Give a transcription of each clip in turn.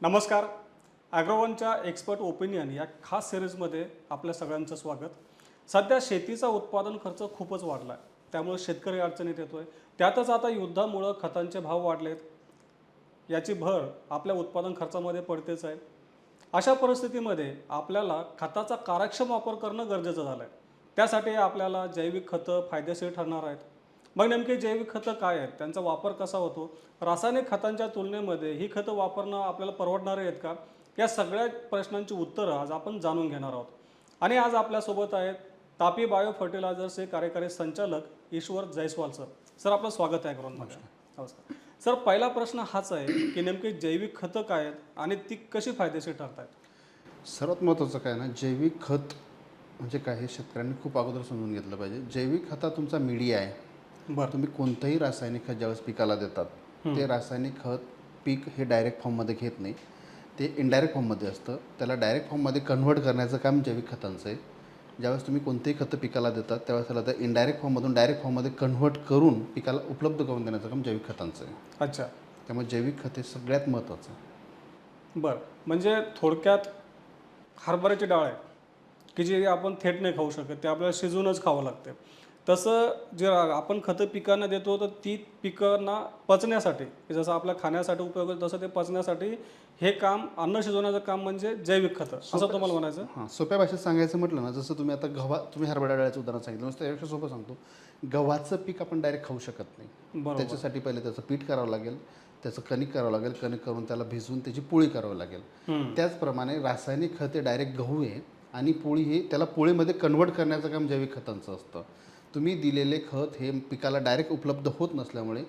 नमस्कार. ॲग्रोवनच्या expert opinion या खास सिरीजमध्ये आपल्या सगळ्यांचं स्वागत. सध्या शेतीचा उत्पादन खर्च खूपच वाढला आहे, त्यामुळे शेतकरी अडचणीत येतो आहे. त्यातच आता युद्धामुळं खतांचे भाव वाढलेत, याची भर आपल्या उत्पादन खर्चामध्ये पडतेच आहे. अशा परिस्थितीमध्ये आपल्याला खताचा कार्यक्षम वापर करणं गरजेचं झालं आहे. त्यासाठी आपल्याला जैविक खतं फायदेशीर ठरणार आहेत. मग नेमकी जैविक खतं काय आहेत, त्यांचा वापर कसा होतो, रासायनिक खतांच्या तुलनेमध्ये ही खतं वापरणं आपल्याला परवडणारे आहेत का, या सगळ्या प्रश्नांची उत्तरं आज आपण जाणून घेणार आहोत. आणि आज आपल्यासोबत आहेत तापी बायो फर्टिलायझर्सचे कार्यकारी संचालक ईश्वर जयस्वाल सर. सर, आपलं स्वागत आहे ॲग्रोवनमध्ये. नमस्कार सर. पहिला प्रश्न हाच आहे की नेमकी जैविक खतं काय आहेत आणि ती कशी फायदेशीर ठरत आहेत? सर्वात महत्त्वाचं काय ना, जैविक खत म्हणजे काय हे शेतकऱ्यांनी खूप अगोदर समजून घेतलं पाहिजे. जैविक खत हा तुमचा मीडिया आहे. बरं. तुम्ही कोणतंही रासायनिक खत ज्यावेळेस पिकाला देतात, ते रासायनिक खत पीक हे डायरेक्ट फॉर्ममध्ये घेत नाही, ते इनडायरेक्ट फॉर्ममध्ये असतं. त्याला डायरेक्ट फॉर्ममध्ये कन्व्हर्ट करण्याचं काम जैविक खतांचं आहे. ज्यावेळेस तुम्ही कोणतेही खतं पिकाला देतात त्यावेळेस त्याला त्या इनडायरेक्ट फॉर्ममधून डायरेक्ट फॉर्ममध्ये कन्व्हर्ट करून पिकाला उपलब्ध करून देण्याचं काम जैविक खतांचं आहे. अच्छा. त्यामुळे जैविक खत हे सगळ्यात महत्त्वाचं आहे. बरं, म्हणजे थोडक्यात हरभऱ्याची डाळ आहे की जी आपण थेट नाही खाऊ शकत, ते आपल्याला शिजवूनच खावं लागते. तसं जे आपण खतं पिकांना देतो तर ती पिकांना पचण्यासाठी, जसं आपल्या खाण्यासाठी उपयोग होतो तसं ते पचण्यासाठी हे काम, अन्न शिजवण्याचं काम म्हणजे जैविक खतं, असं तुम्हाला म्हणायचं? हां, सोप्या भाषेत सांगायचं म्हटलं ना, जसं तुम्ही आता तुम्ही हरभरा डाळीचं उदाहरण सांगितलं, नुसतं त्यापेक्षा सोपं सांगतो. गव्हाचं पीक आपण डायरेक्ट खाऊ शकत नाही. बरोबर. त्याच्यासाठी पहिले त्याचं पीठ करावं लागेल, त्याचं कणिक करावं लागेल, कणिक करून त्याला भिजवून त्याची पोळी करावी लागेल. त्याचप्रमाणे रासायनिक खत हे डायरेक्ट गहू आहे आणि पोळी हे त्याला पोळीमध्ये कन्व्हर्ट करण्याचं काम जैविक खतांचं असतं. तुम्ही दिलेले खत हे पिकाला डायरेक्ट उपलब्ध होत नसल्यामुळे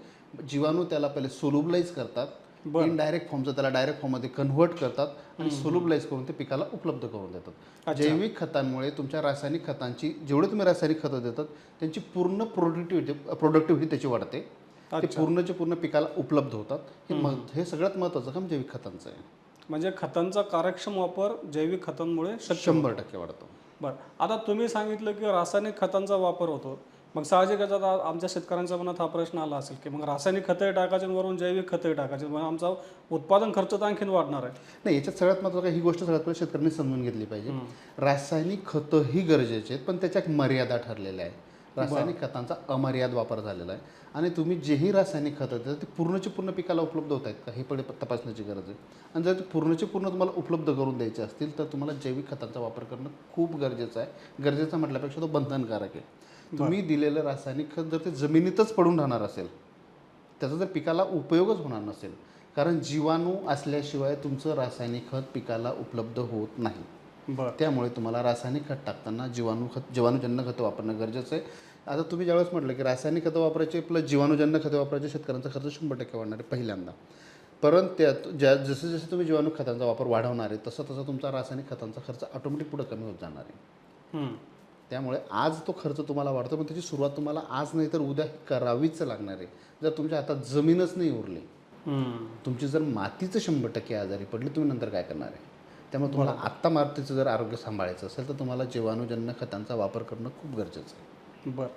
जीवाणू त्याला पहिले सोल्युबलाइज करतात, इनडायरेक्ट फॉर्मचं त्याला डायरेक्ट फॉर्ममध्ये कन्व्हर्ट करतात आणि सोल्युबलाइज करून ते पिकाला उपलब्ध करून देतात. जैविक खतांमुळे तुमच्या रासायनिक खतांची, जेवढे तुम्ही रासायनिक खतं देतात त्यांची पूर्ण प्रोडक्टिव्हिटी त्याची वाढते. ते पूर्णचे पूर्ण पिकाला उपलब्ध होतात. हे सगळ्यात महत्त्वाचं काम जैविक खतांचं आहे. म्हणजे खतांचा कार्यक्षम वापर जैविक खतांमुळे 100% वाढतो. बरं, आता तुम्ही सांगितलं की रासायनिक खतांचा वापर होतो, मग साहजिकच आता आमच्या शेतकऱ्यांच्या मनात हा प्रश्न आला असेल की मग रासायनिक खतंही टाकायचे वरून जैविक खतंही टाकायचे, मग आमचा उत्पादन खर्च तर आणखीन वाढणार आहे. नाही, याच्यात सगळ्यात महत्त्वाचं ही गोष्ट सगळ्यात पहिले शेतकऱ्यांनी समजून घेतली पाहिजे. रासायनिक खतंही गरजेचे आहेत, पण त्याच्या मर्यादा ठरलेल्या आहे. रासायनिक खतांचा अमर्याद वापर झालेला आहे आणि तुम्ही जेही रासायनिक खतं देतात ते पूर्णचे पूर्ण पिकाला उपलब्ध होत आहेत का हे पहिले तपासण्याची गरज आहे. आणि जर ते पूर्णचे पूर्ण तुम्हाला उपलब्ध करून द्यायचे असतील तर तुम्हाला जैविक खतांचा वापर करणं खूप गरजेचं आहे. गरजेचं म्हटल्यापेक्षा तो बंधनकारक आहे. तुम्ही दिलेलं रासायनिक खत जर ते जमिनीतच पडून राहणार असेल, त्याचा जर पिकाला उपयोगच होणार नसेल, कारण जीवाणू असल्याशिवाय तुमचं रासायनिक खत पिकाला उपलब्ध होत नाही. त्यामुळे तुम्हाला रासायनिक खत टाकताना जीवाणूजन्य खतं वापरणं गरजेचं आहे. आता तुम्ही ज्यावेळेस म्हटलं की रासायनिक खतं वापरायचे प्लस जीवाणूजन्य खतं वापरायचे, शेतकऱ्यांचा खर्च 100% वाढणार आहे पहिल्यांदा. परंतु त्यात जसे जसे तुम्ही जीवाणू खतांचा वापर वाढवणार आहे तसं तसा तुमचा रासायनिक खतांचा खर्च ऑटोमॅटिक पुढे कमी होत जाणार आहे. त्यामुळे आज तो खर्च तुम्हाला वाढतो, पण त्याची सुरुवात तुम्हाला आज नाही तर उद्या करावीच लागणार आहे. जर तुमच्या हातात जमीनच नाही उरली, तुमची जर मातीचं 100% आजारी पडली, तुम्ही नंतर काय करणार आहे? त्यामुळे तुम्हाला आत्ता मातीचं जर आरोग्य सांभाळायचं असेल तर तुम्हाला जीवाणूजन्य खतांचा वापर करणं खूप गरजेचं आहे. बरं,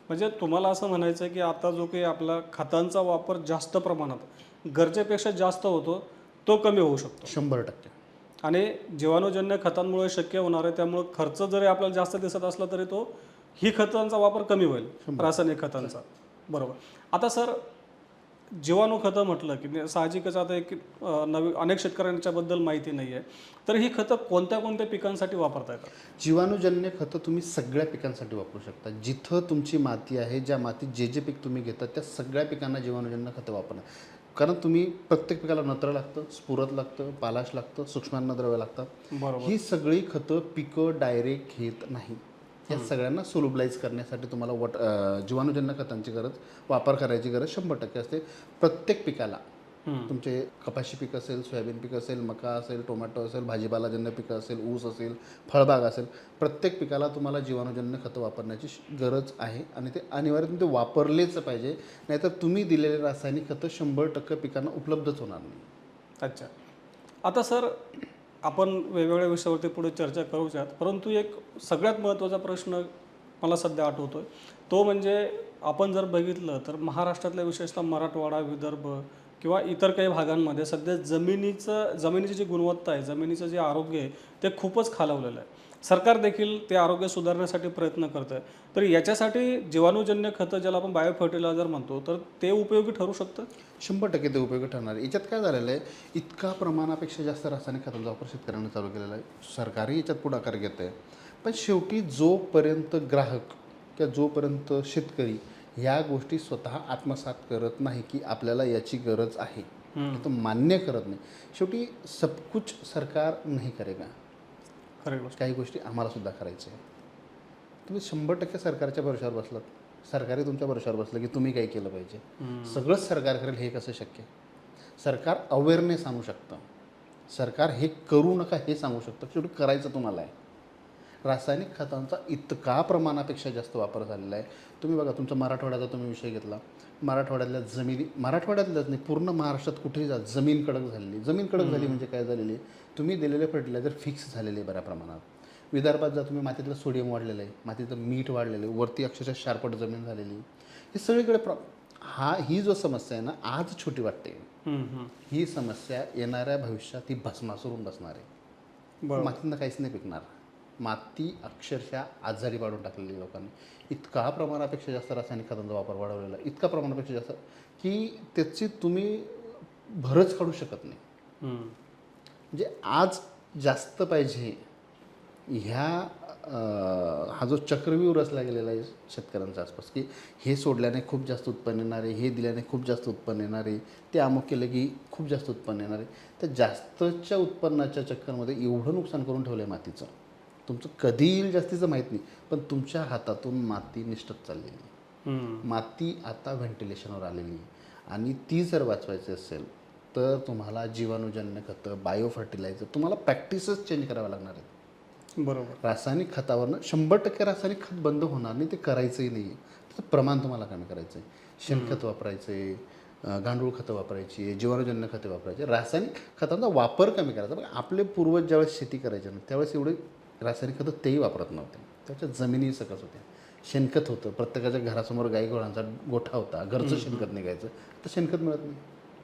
म्हणजे तुम्हाला असं म्हणायचं आहे की आता जो काही आपला खतांचा वापर जास्त प्रमाणात गरजेपेक्षा जास्त होतो तो कमी होऊ शकतो 100%. आणि जीवाणूजन्य खतांमुळे शक्य होणार आहे. त्यामुळे खर्च जरी आपल्याला जास्त दिसत असला तरी तो ही खतांचा वापर कमी होईल रासायनिक खतांचा. बरोबर. आता सर, जीवाणू खतं म्हटलं की साहजिकच आता एक अनेक शेतकऱ्यांच्याबद्दल माहिती नाही आहे, तर ही खतं कोणत्या कोणत्या पिकांसाठी वापरता येतात? जीवाणूजन्य खतं तुम्ही सगळ्या पिकांसाठी वापरू शकता. जिथं तुमची माती आहे, ज्या मातीत जे पीक तुम्ही घेता त्या सगळ्या पिकांना जीवाणूजन्य खतं वापरणं. कारण तुम्ही प्रत्येक पिकाला नत्र लागतं, स्फुरद लागतं, पालाश लागतं, सूक्ष्मान्नद्रव्य लागतात. ही सगळी खतं पिकं डायरेक्ट घेत नाही. या सगळ्यांना सोल्युबलाइज करण्यासाठी तुम्हाला जीवाणूजन्य खतांची वापर करायची गरज 100% असते. प्रत्येक पिकाला, तुमचे कपाशी पीक असेल, सोयाबीन पीक असेल, मका असेल, टोमॅटो असेल, भाजीपालाजन्य पिकं असेल, ऊस असेल, फळबाग असेल, प्रत्येक पिकाला तुम्हाला जीवाणूजन्य खतं वापरण्याची गरज आहे आणि ते अनिवार्यपणे ते वापरलेच पाहिजे. नाहीतर तुम्ही दिलेले रासायनिक खतं 100% पिकांना उपलब्धच होणार नाही. अच्छा. आता सर, आपण वेगवेगळ्या विषयावरती पुढे चर्चा करूयात, परंतु एक सगळ्यात महत्त्वाचा प्रश्न मला सध्या आठवतो आहे, तो म्हणजे आपण जर बघितलं तर महाराष्ट्रातल्या विशेषतः मराठवाडा, विदर्भ किंवा इतर काही भागांमध्ये सध्या जमिनीची जी गुणवत्ता आहे, जमिनीचं जे आरोग्य आहे ते खूपच खालावलेलं आहे. सरकार देखील ते आरोग्य सुधारण्यासाठी प्रयत्न करतं आहे. तर याच्यासाठी जीवाणूजन्य खतं ज्याला आपण बायो फर्टिलायझर म्हणतो, तर ते उपयोगी ठरू शकतं? 100% ते उपयोगी ठरणार आहे. याच्यात काय झालेलं आहे, इतका प्रमाणापेक्षा जास्त रासायनिक खतांचा वापर शेतकऱ्यांनी चालू केलेला आहे. सरकारही याच्यात पुढाकार घेत आहे. पण शेवटी जोपर्यंत ग्राहक किंवा जोपर्यंत शेतकरी ह्या गोष्टी स्वतः आत्मसात करत नाही की आपल्याला याची गरज आहे, तो मान्य करत नाही, शेवटी सब कुछ सरकार नाही करेगा. खरी गोष्ट. काही गोष्टी आम्हाला सुद्धा करायच्या आहे. तुम्ही 100% सरकारच्या भरोशावर बसलात, सरकारही तुमच्या भरोशावर बसलं की तुम्ही काय केलं पाहिजे. सगळंच सरकार करेल हे कसं शक्य? सरकार अवेअरनेस आणू शकतं, सरकार हे करू नका हे सांगू शकतं, शेवटी करायचं तुम्हाला आहे. रासायनिक खतांचा इतका प्रमाणापेक्षा जास्त वापर झालेला आहे. तुम्ही बघा, तुमचा मराठवाड्याचा तुम्ही विषय घेतला, मराठवाड्यातल्या जमिनी, मराठवाड्यातल्याच नाही पूर्ण महाराष्ट्रात कुठेही जा, जमीन कडक झालेली. जमीन कडक झाली म्हणजे काय झालेली आहे, तुम्ही दिलेले फर्टिलायझर फिक्स झालेले आहे बऱ्या प्रमाणात. विदर्भात जा तुम्ही, मातीतलं सोडियम वाढलेलं आहे, मातीतलं मीठ वाढलेलं आहे, वरती अक्षरशः शारपट जमीन झालेली. हे सगळीकडे ही जो समस्या आहे ना, आज छोटी वाटते, ही समस्या येणाऱ्या भविष्यात ही भस्मासूर होऊन बसणार आहे. बरोबर. मातीतनं काहीच नाही पिकणार. माती अक्षरशः आजारी पाडून टाकलेली लोकांनी. इतका प्रमाणापेक्षा जास्त रासायनिक खतांचा वापर वाढवलेला, इतका प्रमाणापेक्षा जास्त की त्याची तुम्ही भरच काढू शकत नाही. म्हणजे आज जास्त पाहिजे ह्या हा जो चक्रव्यूह रचला गेलेला आहे शेतकऱ्यांच्या आसपास, की हे सोडल्याने खूप जास्त उत्पन्न येणार आहे, हे दिल्याने खूप जास्त उत्पन्न येणार आहे, ते अमुक केलं की खूप जास्त उत्पन्न येणार आहे. तर जास्तच्या उत्पन्नाच्या चक्करमध्ये एवढं नुकसान करून ठेवलं आहे मातीचं. तुमचं कधी येईल जास्तीचं माहीत नाही, पण तुमच्या हातातून माती निष्ठत चाललेली आहे. माती आता व्हेंटिलेशनवर आलेली आहे आणि ती जर वाचवायची असेल तर तुम्हाला जीवाणूजन्य खतं, बायो फर्टिलायझर, तुम्हाला प्रॅक्टिसच चेंज कराव्या लागणार आहेत. बरोबर. रासायनिक खतावरनं 100% रासायनिक खत बंद होणार नाही, ते करायचंही नाही आहे. त्याचं प्रमाण तुम्हाला कमी करायचं आहे. शेणखत वापरायचं आहे, गांडूळ खतं वापरायची आहे, जीवाणूजन्य खते वापरायची, रासायनिक खतांचा वापर कमी करायचा. बघा, आपले पूर्वज ज्यावेळेस शेती करायचे ना, त्यावेळेस एवढे रासायनिक खतं तेही वापरत नव्हते. त्याच्या जमिनी सकस होत्या. शेणखत होतं, प्रत्येकाच्या घरासमोर गाई घोडांचा गोठा होता, घरचं शेणखत निघायचं. तर शेणखत मिळत नाही.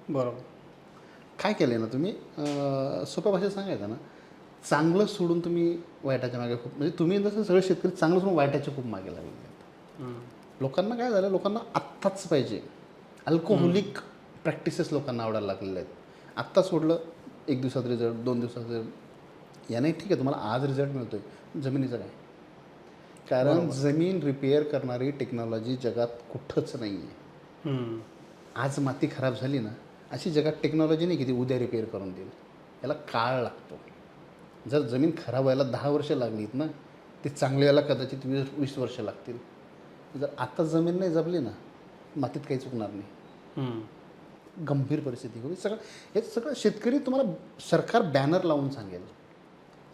बरोबर. काय केलं आहे ना तुम्ही, सोप्या भाषेत सांगायचं ना, चांगलं सोडून तुम्ही वाईटाच्या मागे खूप, म्हणजे तुम्ही जसं सगळे शेतकरी चांगलं सोडून वाईटाच्या खूप मागे लागलेले आहेत. लोकांना काय झालं, लोकांना आत्ताच पाहिजे. अल्कोहोलिक प्रॅक्टिसेस लोकांना आवडायला लागलेल्या आहेत. आत्ता सोडलं, 1 दिवसात रिझल्ट, 2 दिवसात रिझल्ट, याने ठीक आहे तुम्हाला आज रिझल्ट मिळतो आहे, जमिनीचं काय? कारण जमीन रिपेअर करणारी टेक्नॉलॉजी जगात कुठंच नाही आहे. आज माती खराब झाली ना, अशी जगात टेक्नॉलॉजी नाही की ती उद्या रिपेअर करून देईल. याला काळ लागतो. जर जमीन खराब व्हायला 10 वर्ष लागलीत ना, ते चांगले यायला कदाचित 20 वर्ष लागतील. जर आता जमीन नाही जपली ना, मातीत काही चुकणार नाही. गंभीर परिस्थिती होईल. हे सगळं शेतकरी तुम्हाला सरकार बॅनर लावून सांगेल,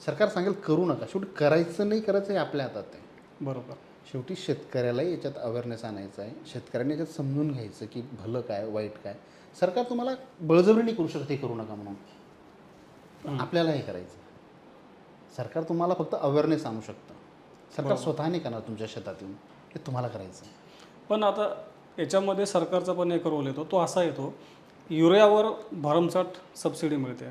सरकार सांगेल करू नका, शेवटी करायचं नाही करायचं हे आपल्या हातात आहे. बरोबर. शेवटी शेतकऱ्यालाही याच्यात अवेअरनेस आणायचं आहे. शेतकऱ्यांनी याच्यात समजून घ्यायचं की भलं काय वाईट काय. सरकार तुम्हाला बळजबरी नाही करू शकत हे करू नका म्हणून, आपल्याला हे करायचं. सरकार तुम्हाला फक्त अवेअरनेस आणू शकतं. सरकार स्वतः नाही करणार तुमच्या शेतातून, हे तुम्हाला करायचं. पण आता याच्यामध्ये सरकारचा पण एक रोल येतो, तो असा येतो, युरियावर भरमसाठ सबसिडी मिळते,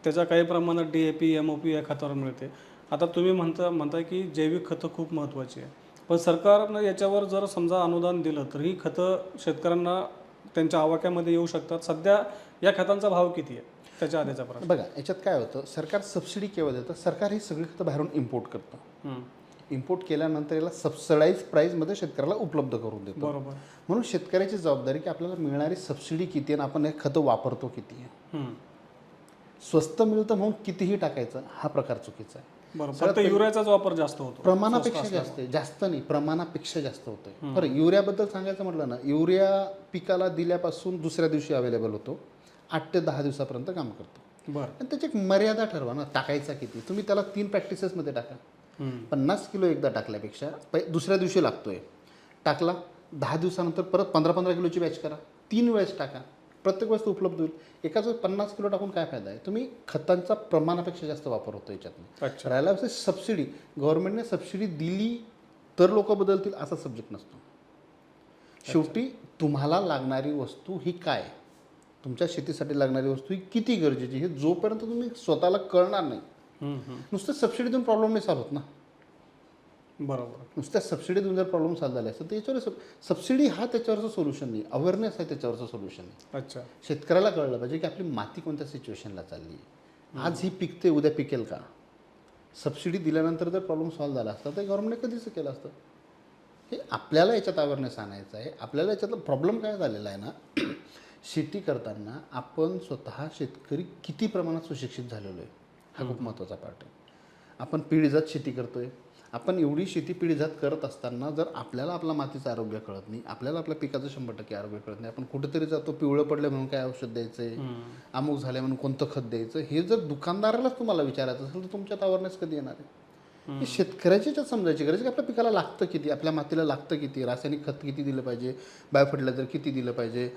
त्याच्या काही प्रमाणात DAP MOP या खतावर मिळते. आता तुम्ही म्हणताय की जैविक खतं खूप महत्त्वाची आहे, पण सरकारनं याच्यावर जर समजा अनुदान दिलं तर ही खतं शेतकऱ्यांना त्यांच्या आवाक्यामध्ये येऊ शकतात. सध्या या खतांचा भाव किती आहे त्याच्या आधीचा प्रश्न? बघा, याच्यात काय होतं, सरकार सबसिडी केव्हा देतं, सरकार ही सगळी खतं बाहेरून इम्पोर्ट करतं. इम्पोर्ट केल्यानंतर याला सबसिडाईज प्राईजमध्ये शेतकऱ्याला उपलब्ध करून देतो. बरोबर. म्हणून शेतकऱ्याची जबाबदारी की आपल्याला मिळणारी सबसिडी किती आहे आणि आपण हे खतं वापरतो किती आहे. स्वस्त मिळतं म्हणून कितीही टाकायचं हा प्रकार चुकीचा आहे. बरोबर. फक्त युरियाचाच वापर जास्त होतो, प्रमाणापेक्षा जास्त आहे. जास्त नाही, प्रमाणापेक्षा जास्त होतोय. बरं, युरियाबद्दल सांगायचं म्हटलं ना, युरिया पिकाला दिल्यापासून दुसऱ्या दिवशी अवेलेबल होतो, 8 ते 10 दिवसापर्यंत काम करतो. बरं. आणि त्याची एक मर्यादा ठरवा ना, टाकायचा किती. तुम्ही त्याला 3 प्रॅक्टिसेसमध्ये टाका. 50 किलो एकदा टाकल्यापेक्षा दुसऱ्या दिवशी लागतोय, टाकला 10 दिवसानंतर परत 15-15 किलोची बॅच करा, 3 वेळेस टाका, प्रत्येक वस्तू उपलब्ध होईल. एकाच वेळेस 50 किलो टाकून काय फायदा आहे. तुम्ही खतांचा प्रमाणापेक्षा जास्त वापर होतो याच्यातून. राहिला सबसिडी, गव्हर्नमेंटने सबसिडी दिली तर लोक बदलतील असा सब्जेक्ट नसतो. शेवटी तुम्हाला लागणारी वस्तू ही काय, तुमच्या शेतीसाठी लागणारी वस्तू ही किती गरजेची हे जोपर्यंत तुम्ही स्वतःला कळणार नाही, नुसतं सबसिडी देऊन प्रॉब्लेम नाही सॉल्व्ह होत ना. बरोबर. नुसत्या सबसिडी देऊन जर प्रॉब्लेम सॉल्व्ह झाले असतं तर याच्यावर सबसिडी हा त्याच्यावरचं सोल्युशन नाही, अवेअरनेस आहे त्याच्यावरचं सोल्युशन आहे. अच्छा. शेतकऱ्याला कळलं पाहिजे की आपली माती कोणत्या सिच्युएशनला चालली आहे, आज ही पिकते उद्या पिकेल का. सबसिडी दिल्यानंतर जर प्रॉब्लेम सॉल्व्ह झाला असता तर गव्हर्नमेंटने कधीच केलं असतं. हे आपल्याला याच्यात अवेअरनेस आणायचं आहे. आपल्याला याच्यातला प्रॉब्लेम काय झालेला आहे ना, शेती करताना आपण स्वतः शेतकरी किती प्रमाणात सुशिक्षित झालेलो आहे हा खूप महत्त्वाचा पार्ट आहे. आपण पिढीजात शेती करतोय. आपण एवढी शेती पिढीजात करत असताना जर आपल्याला आपला मातीचं आरोग्य कळत नाही, आपल्याला आपल्या पिकाचं 100% आरोग्य कळत नाही, आपण कुठेतरी जातो पिवळं पडलं म्हणून काय औषध द्यायचं आहे, अमुक झालं म्हणून कोणतं खत द्यायचं, हे जर दुकानदारालाच तुम्हाला विचारायचं असेल तर तुमच्यात अवेअरनेस कधी येणार आहे. हे शेतकऱ्याची याच्यात समजायची गरज की आपल्या पिकाला लागतं किती, आपल्या मातीला लागतं किती, रासायनिक खत किती दिलं पाहिजे, बायोफर्टिलायझर किती दिलं पाहिजे,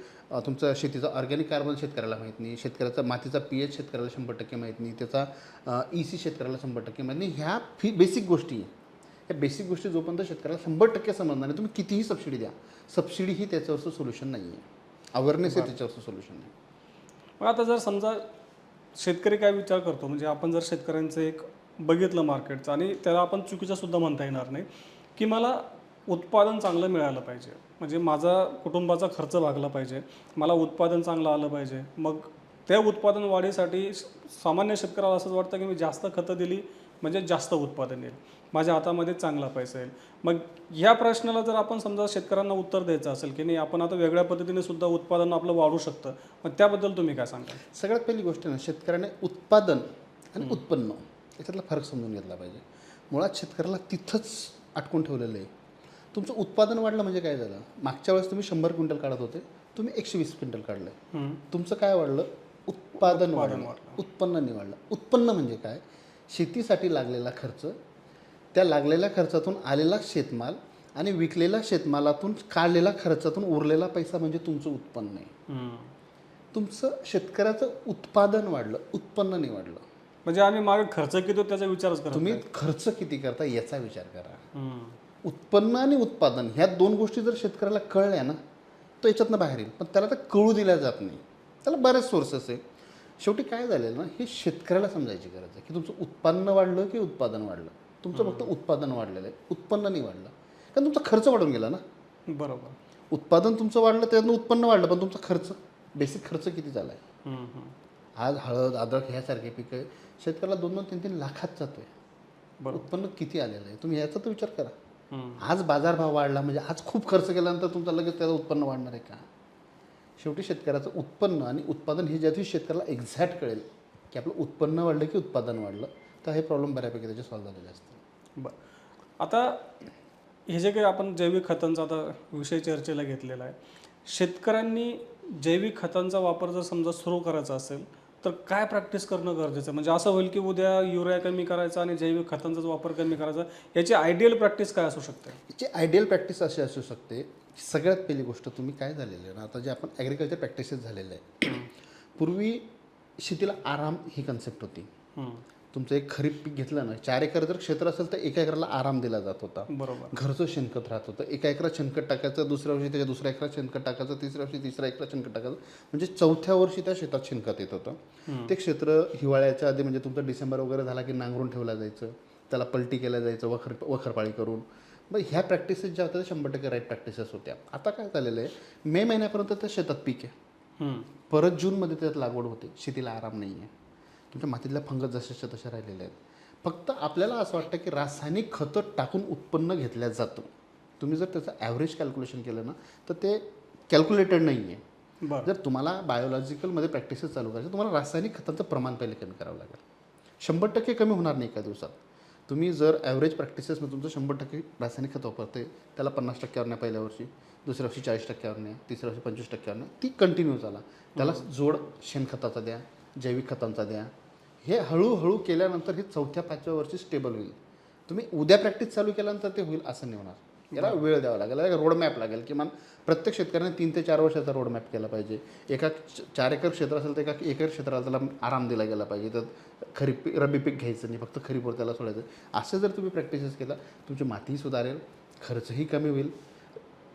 तुमचा शेतीचा ऑर्गॅनिक कार्बन शेतकऱ्याला माहीत नाही, शेतकऱ्याचा मातीचा pH शेतकऱ्याला 100% माहीत नाही, त्याचा EC शेतकऱ्याला 100% माहीत नाही. ह्या बेसिक गोष्टी आहे. या बेसिक गोष्टी जोपर्यंत शेतकऱ्याला 100% समजणार नाही, तुम्ही कितीही सबसिडी द्या, सबसिडी ही त्याच्यावरचं सोल्युशन नाही आहे. अवेअरनेस आहे त्याच्यावरचं सोल्युशन नाही. मग आता जर समजा शेतकरी काय विचार करतो, म्हणजे आपण जर शेतकऱ्यांचं एक बघितलं मार्केटचं, आणि त्याला आपण चुकीचं सुद्धा म्हणता येणार नाही की मला उत्पादन चांगलं मिळालं पाहिजे, म्हणजे माझा कुटुंबाचा खर्च भागला पाहिजे, मला उत्पादन चांगलं आलं पाहिजे. मग त्या उत्पादन वाढीसाठी सामान्य शेतकऱ्याला असंच वाटतं की मी जास्त खतं दिली म्हणजे जास्त उत्पादन येईल, माझ्या हातामध्ये चांगला पैसा येईल. मग ह्या प्रश्नाला जर आपण समजा शेतकऱ्यांना उत्तर द्यायचं असेल की नाही, आपण आता वेगळ्या पद्धतीने सुद्धा उत्पादन आपलं वाढू शकतं, मग त्याबद्दल तुम्ही काय सांगाल? सगळ्यात पहिली गोष्ट ना, शेतकऱ्याने उत्पादन आणि उत्पन्न याच्यातला फरक समजून घेतला पाहिजे. मुळात शेतकऱ्याला तिथंच अटकून ठेवलेलं आहे. तुमचं उत्पादन वाढलं म्हणजे काय झालं, मागच्या वेळेस तुम्ही 100 क्विंटल काढत होते, तुम्ही 120 क्विंटल काढलं. तुमचं काय वाढलं, उत्पादन वाढलं, उत्पन्न नाही वाढलं. उत्पन्न म्हणजे काय, शेतीसाठी लागलेला खर्च, त्या लागलेल्या खर्चातून आलेला शेतमाल आणि विकलेल्या शेतमालातून काढलेला खर्चातून उरलेला पैसा म्हणजे तुमचं उत्पन्न आहे. तुमचं शेतकऱ्याचं उत्पादन वाढलं, उत्पन्न नाही वाढलं. म्हणजे आम्ही मागे खर्च किती त्याचा विचारच करतो. तुम्ही खर्च किती करता याचा विचार करा. उत्पन्न आणि उत्पादन ह्या दोन गोष्टी जर शेतकऱ्याला कळल्या ना, तो याच्यातनं बाहेर येईल. पण त्याला तर कळू दिल्या जात नाही. त्याला बरेच सोर्सेस आहे. शेवटी काय झालेलं ना, हे शेतकऱ्याला समजायची गरज आहे की तुमचं उत्पन्न वाढलं की उत्पादन वाढलं. तुमचं फक्त उत्पादन वाढलेलं आहे, उत्पन्न नाही वाढलं, कारण तुमचा खर्च वाढून गेला ना. बरोबर. उत्पादन तुमचं वाढलं, त्यातनं उत्पन्न वाढलं, पण तुमचा खर्च, बेसिक खर्च किती झाला आहे. आज हळद, अद्रक ह्यासारखे पिकं शेतकऱ्याला 2-2, 3-3 लाखात जातोय. उत्पन्न किती आलेलं आहे तुम्ही याचा तर विचार करा. आज बाजारभाव वाढला म्हणजे आज खूप खर्च केल्यानंतर तुमचं लगेच त्याचं उत्पन्न वाढणार आहे का. शेवटी शेतकऱ्याचं उत्पन्न आणि उत्पादन हे ज्या दिवशी शेतकऱ्याला एक्झॅक्ट कळेल की आपलं उत्पन्न वाढलं की उत्पादन वाढलं, तर हे प्रॉब्लेम बऱ्यापैकी त्याचे सॉल्व्ह झालेले असतात. बरं, आता हे जे काही आपण जैविक खतांचा आता विषय चर्चेला घेतलेला आहे, शेतकऱ्यांनी जैविक खतांचा वापर जर समजा सुरू करायचा असेल तर काय प्रॅक्टिस करणं गरजेचं आहे? म्हणजे असं होईल की उद्या युरिया कमी करायचा आणि जैविक खतांचा वापर कमी करायचा, याची आयडियल प्रॅक्टिस काय असू शकते? याची आयडियल प्रॅक्टिस अशी असू शकते, सगळ्यात पहिली गोष्ट तुम्ही काय झालेलं आहे ना, आता जे आपण ॲग्रिकल्चर प्रॅक्टिसेस झालेले आहे, पूर्वी शेतीला आराम ही कन्सेप्ट होती. तुमचं एक खरीप पीक घेतलं ना, 4 एकर जर क्षेत्र असेल तर 1 एकराला आराम दिला जात होता. बरोबर. घरचं शेणखत राहत होतं. 1 एकरात शेणखत टाकायचं, दुसऱ्या वर्षी त्याच्या दुसऱ्या एकरात शेणखत टाकायचं, तिसऱ्या वर्षी तिसऱ्या एकरात शेणखत टाकायचं, म्हणजे 4थ्या वर्षी त्या शेतात शेणखत येत होतं. ते क्षेत्र हिवाळ्याच्या आधी म्हणजे तुमचं डिसेंबर वगैरे झाला की नांगरून ठेवलं जायचं, त्याला पलटी केलं जायचं वखरपाळी करून. मग ह्या प्रॅक्टिसेस ज्या होत्या 100% राईट प्रॅक्टिसेस होत्या. आता काय झालेलं आहे, मे महिन्यापर्यंत त्या शेतात पीक आहे, परत जूनमध्ये त्यात लागवड होते, शेतीला आराम नाही आहे. तुमच्या मातीतल्या फंगस जशाच्या तशा राहिलेल्या आहेत. फक्त आपल्याला असं वाटतं की रासायनिक खतं टाकून उत्पन्न घेतलं जातं. तुम्ही जर त्याचं ॲव्हरेज कॅल्क्युलेशन केलं ना तर ते कॅल्क्युलेटेड नाही आहे. जर तुम्हाला बायोलॉजिकलमध्ये प्रॅक्टिसेस चालू करायचं, तुम्हाला रासायनिक खतांचं प्रमाण पहिले कमी करावं लागेल. 100% कमी होणार नाही एका दिवसात. तुम्ही जर ॲव्हरेज प्रॅक्टिसेसमध्ये तुमचं 100% रासायनिक खत वापरते, त्याला 50%वर न्या पहिल्या वर्षी, दुसऱ्या वर्षी 40%वर न्या, तिसऱ्या वर्षी 25%वर न्या, ती कंटिन्यू चाला. त्याला जोड शेणखताचा द्या, जैविक खतांचा द्या. हे हळूहळू केल्यानंतर हे 4थ्या-5व्या वर्षी स्टेबल होईल. तुम्ही उद्या प्रॅक्टिस चालू केल्यानंतर ते होईल असं नाही होणार. याला वेळ द्यावा लागेल, याला रोडमॅप लागेल. किमान प्रत्येक शेतकऱ्याने 3 ते 4 वर्षाचा रोडमॅप केला पाहिजे. एका 4 एकर क्षेत्र असेल तर एका एकर क्षेत्राला त्याला आराम दिला गेला पाहिजे. तर खरीप रब्बी पीक घ्यायचं नाही, फक्त खरीपवर त्याला सोडायचं. असं जर तुम्ही प्रॅक्टिसेस केला, तुमची मातीही सुधारेल, खर्चही कमी होईल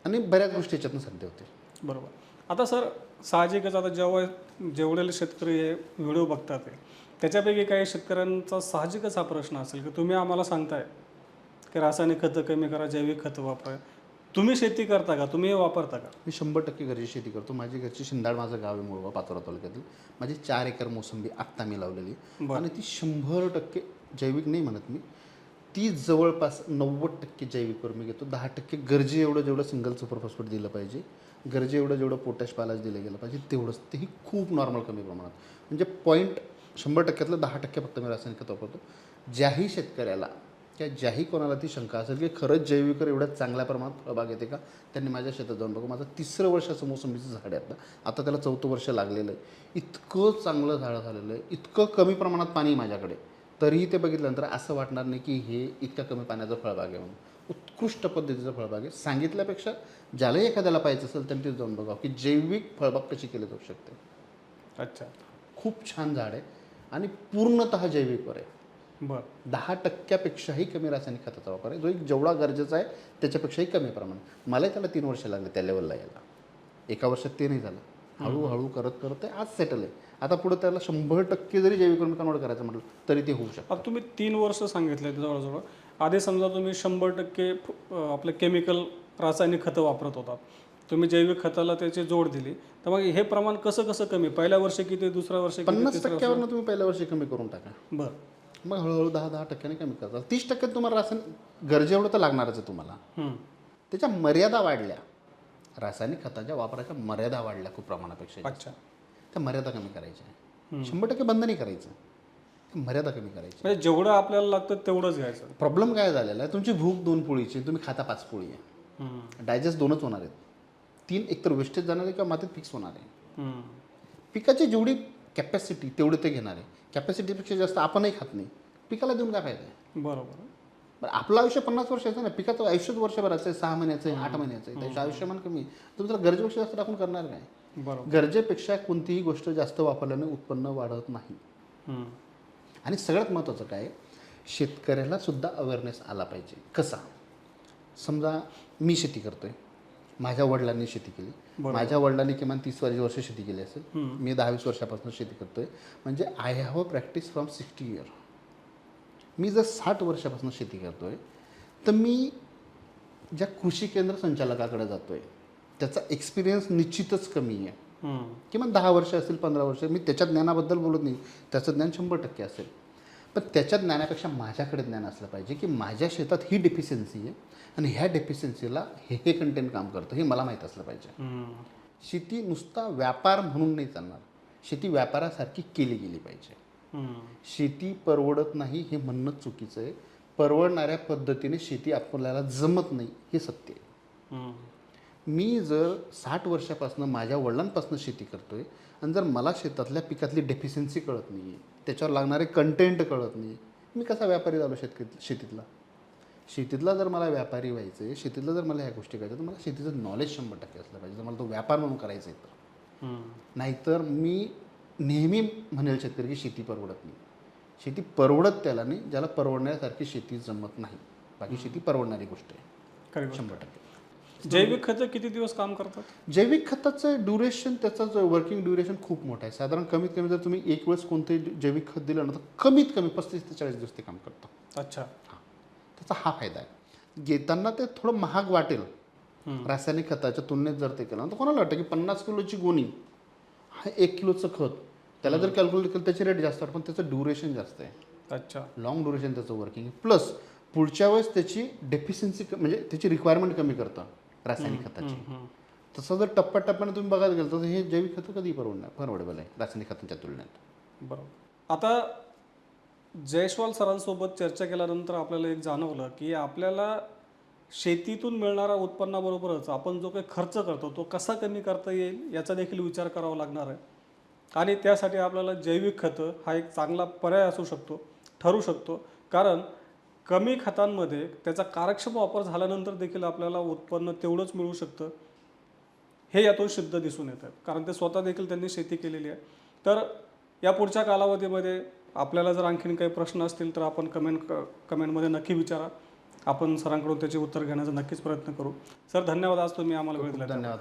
आणि बऱ्याच गोष्टी याच्यातून साध्य होतील. बरोबर. आता सर, साहजिकच आता जेवढे शेतकरी हे व्हिडिओ बघतात आहे, त्याच्यापैकी काही शेतकऱ्यांचा साहजिकच हा प्रश्न असेल की तुम्ही आम्हाला सांगताय की रासायनिक खतं कमी करा, जैविक खतं वापरा. तुम्ही शेती करता का? तुम्ही हे वापरता का? मी 100% घरची शेती करतो. माझी घरची शिंदाड, माझं गाव आहे मुळवा, पाचोरा तालुक्यातील. माझी 4 एकर मोसंबी आत्ता मी लावलेली बरं. आणि ती 100% जैविक नाही म्हणत मी, ती जवळपास 90% जैविकवर मी घेतो. 10% गरजे एवढं जेवढं सिंगल सुपर फॉस्फेट दिलं पाहिजे, गरजे एवढं जेवढं पोटॅश पालाश दिलं गेलं पाहिजे तेवढंच, तेही खूप नॉर्मल कमी प्रमाणात. म्हणजे पॉईंट 100%तलं 10% फक्त मी रासायनिक खत वापरतो. ज्याही शेतकऱ्याला किंवा ज्याही कोणाला ती शंका असेल की खरंच जैविकवर एवढ्या चांगल्या प्रमाणात फळबाग येते का, त्यांनी माझ्या शेतात जाऊन बघू. माझं 3रं वर्षाचं मोसंबीचं झाड आहे आता त्याला 4थं वर्ष लागलेलं आहे. इतकं चांगलं झाड झालेलं आहे, इतकं कमी प्रमाणात पाणी माझ्याकडे, तरीही ते बघितल्यानंतर असं वाटणार नाही की हे इतक्या कमी पाण्याचं फळबाग आहे म्हणून. उत्कृष्ट पद्धतीचं फळबाग आहे. सांगितल्यापेक्षा ज्यालाही एखाद्याला पाहिजे असेल त्यांनी ते जाऊन बघावं की जैविक फळबाग कशी केली जाऊ शकते. अच्छा, खूप छान झाड आहे आणि पूर्णतः जैविकवर आहे. बरं. 10%पेक्षाही कमी रासायनिक खताचा वापर आहे, जो एक जेवढा गरजेचा आहे त्याच्यापेक्षाही कमी प्रमाण. मलाही त्याला 3 वर्ष लागले त्या लेवलला यायला. एका वर्षात ते नाही झालं, हळूहळू करत करत ते आज सेटल आहे. आता पुढे त्याला 100% जरी जैविकवरून कन्वर्ट करायचं म्हटलं तरी ते होऊ शकतं. आता तुम्ही 3 वर्ष सांगितले जवळजवळ. आधी समजा तुम्ही 100% आपले केमिकल रासायनिक खतं वापरत होतात, तुम्ही जैविक खताला त्याची जोड दिली, तर मग हे प्रमाण कसं कसं कमी? पहिल्या वर्षी किती, दुसऱ्या वर्षी किती, 50%वरनं तुम्ही पहिल्या वर्षी कमी करून टाका. बरं. मग हळूहळू 10% कमी करता. 30% तुम्हाला रासायनिक गरजे एवढं तर लागणारच आहे तुम्हाला. त्याच्या मर्यादा वाढल्या, रासायनिक खताच्या वापराच्या मर्यादा वाढल्या खूप प्रमाणापेक्षा. अच्छा. त्या मर्यादा कमी करायच्या. 100% बंद नाही करायचं, मर्यादा कमी करायची. म्हणजे जेवढं आपल्याला लागतं तेवढंच घ्यायचं. प्रॉब्लेम काय झालेला आहे, तुमची भूक 2 पोळीची, तुम्ही खाता 5 पोळी आहे. डायजेस्ट 2च होणार आहेत. 3 एकतर वेस्टेज जाणार आहे किंवा मातीत फिक्स होणार आहे. पिकाची जेवढी कॅपॅसिटी तेवढी ते घेणार आहे. कॅपॅसिटीपेक्षा जास्त आपणही खात नाही, पिकाला देऊन काय फायदा आहे? बरोबर. बरं, आपलं आयुष्य 50 वर्षाचं ना, पिकाचं आयुष्यच वर्षभराचं आहे, 6 महिन्याचं आहे, 8 महिन्याचं आहे. त्याचं आयुष्यमान कमी आहे. तुम्ही त्याला गरजेपेक्षा जास्त टाकून करणार काय? बरोबर. गरजेपेक्षा कोणतीही गोष्ट जास्त वापरल्याने उत्पन्न वाढत नाही. आणि सगळ्यात महत्त्वाचं काय, शेतकऱ्याला सुद्धा अवेअरनेस आला पाहिजे. कसा? समजा मी शेती करतोय, माझ्या वडिलांनी शेती केली, माझ्या वडिलांनी किमान 30 वर्ष शेती केली असेल, मी 10-20 वर्षापासून शेती करतोय, म्हणजे I have a practice from 60 year. मी जर 60 वर्षापासून शेती करतोय, तर मी ज्या कृषी केंद्र संचालकाकडे जातोय त्याचा एक्सपिरियन्स निश्चितच कमी आहे. किमान 10 वर्ष असेल, 15 वर्ष. मी त्याच्या ज्ञानाबद्दल बोलत नाही, त्याचं ज्ञान 100% असेल, पण त्याच्या ज्ञानापेक्षा माझ्याकडे ज्ञान असलं पाहिजे की माझ्या शेतात ही डेफिशियन्सी आहे आणि ह्या डेफिशियन्सीला हे कंटेंट काम करतं, हे मला माहीत असलं पाहिजे. शेती नुसता व्यापार म्हणून नाही चालणार, शेती व्यापारासारखी केली गेली पाहिजे. शेती परवडत नाही हे म्हणणं चुकीचं आहे. परवडणाऱ्या पद्धतीने शेती आपल्याला जमत नाही हे सत्य आहे. मी जर 60 वर्षापासून माझ्या वडिलांपासून शेती करतोय आणि जर मला शेतातल्या पिकातली डेफिशियन्सी कळत नाही आहे, त्याच्यावर लागणारे कंटेंट कळत नाही, मी कसा व्यापारी झालो शेतीतला जर मला व्यापारी व्हायचं आहे, शेतीतला जर मला ह्या गोष्टी करायच्या, तर मला शेतीचं नॉलेज 100% असलं पाहिजे. जर मला तो व्यापार म्हणून करायचा आहे तर. नाहीतर मी नेहमी म्हणेल शेतकरी की शेती परवडत नाही. शेती परवडत त्याला नाही ज्याला परवडण्यासारखी शेती जमत नाही. बाकी शेती परवडणारी गोष्ट आहे 100%. जैविक खतं किती दिवस काम करतात? जैविक खताचं ड्युरेशन, त्याचं जो वर्किंग ड्युरेशन खूप मोठं आहे. साधारण कमीत कमी जर तुम्ही एक वेळेस कोणतेही जैविक खत दिलं ना, तर कमीत कमी 35 ते 40 दिवस ते काम करतं. अच्छा. त्याचा हा फायदा आहे. घेताना ते थोडं महाग वाटेल रासायनिक खताच्या तुलनेत जर ते केलं तर कोणाला वाटतं की 50 किलोची गोणी हा 1 किलोचं खत, त्याला जर कॅल्क्युलेट केलं त्याची रेट जास्त वाटतं, पण त्याचं ड्युरेशन जास्त आहे. अच्छा. लॉंग ड्युरेशन त्याचं वर्किंग, प्लस पुढच्या वेळेस त्याची डेफिशियन्सी म्हणजे त्याची रिक्वायरमेंट कमी करतं रासायनिक खताची. तसं जर टप्प्याटप्प्याने तुम्ही बघायला गेलं तर हे जैविक खतं कधी परवडेबल आहे रासायनिक खतांच्या तुलनेत. बरोबर. आता जयस्वाल सरांसोबत चर्चा केल्यानंतर आपल्याला एक जाणवलं की आपल्याला शेतीतून मिळणाऱ्या उत्पन्नाबरोबरच आपण जो काही खर्च करतो तो कसा कमी करता येईल याचा देखील विचार करावा लागणार आहे. आणि त्यासाठी आपल्याला जैविक खतं हा एक चांगला पर्याय असू शकतो, ठरू शकतो. कारण कमी खतांमध्ये त्याचा कार्यक्षम वापर झाल्यानंतर देखील आपल्याला उत्पन्न तेवढंच मिळू शकतं, हे यातून सिद्ध दिसून येतं. कारण ते स्वतः देखील त्यांनी शेती केलेली आहे. तर या पुढच्या कालावधीमध्ये आपल्याला जर आणखीन काही प्रश्न असतील तर आपण कमेंटमध्ये नक्की विचारा. आपण सरांकडून त्याचे उत्तर घेण्याचा नक्कीच प्रयत्न करू. सर, धन्यवाद. आज तुम्ही आम्हाला वेळ दिला. धन्यवाद.